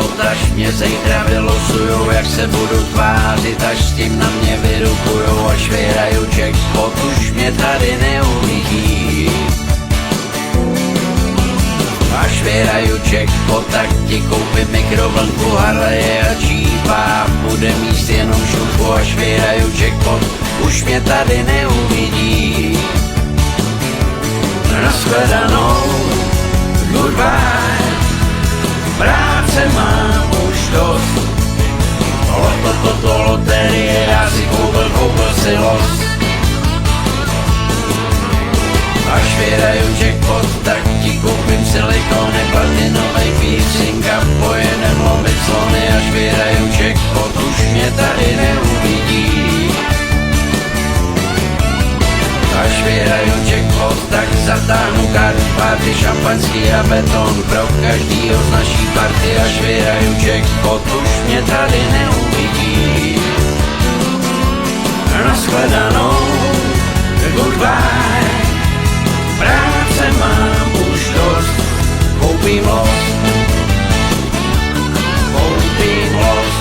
pot, až mě zítra vylosujou, jak se budu tvářit, až s tím na mě vyrukujou, až vyhraju jackpot, už mě tady neuvidí. Až vyhraju jackpot, tak ti koupím mikrovlnku, Harleje a Jeepa, bude míst jenom šupu, až vyhraju jackpot, už mě tady neuvidí. Nashledanou, goodbye, práce mám už dost. Toto loterie, já si koupil si los. Až vyhraju jackpot, tak ti koupím silikony, platinovej piercing a pojedem lovit slony. Až vyhraju jackpot, už mě tady neuvidí. Až vyhraju jackpot, tak zatáhnu karty, šampaňský a beton pro každýho z naší party. Až vyhraju jackpot, už mě tady neuvidí. Nashledanou, goodbye, práce mám už dost. Koupím los, koupím los.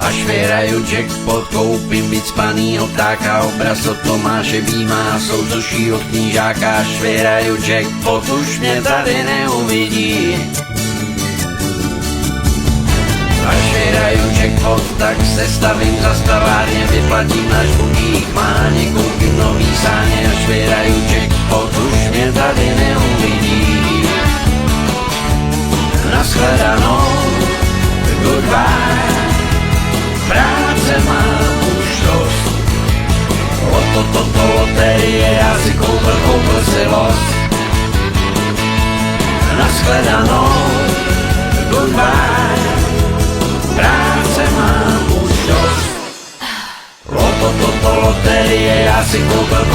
Až vyhraju jackpot, koupím vycpanýho ptáka, obraz od Tomáše Býma, soucoší od knížáka. Až vyhraju jackpot, už mě tady neuvidí. Až vyhraju jackpot, tak se stavím za stavárně, vyplatím náš budík, máně, koupím nový sáně. Až vyhraju jackpot, už mě tady neuvidí. Nashledanou, goodbye, práce mám už dost. Toto loterie, já si koupil si los. Nashledanou, goodbye, práce mám už dost. Toto loterie, já si koupil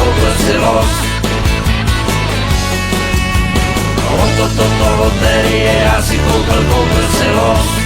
si los. Toto loterie, já si koupil si los.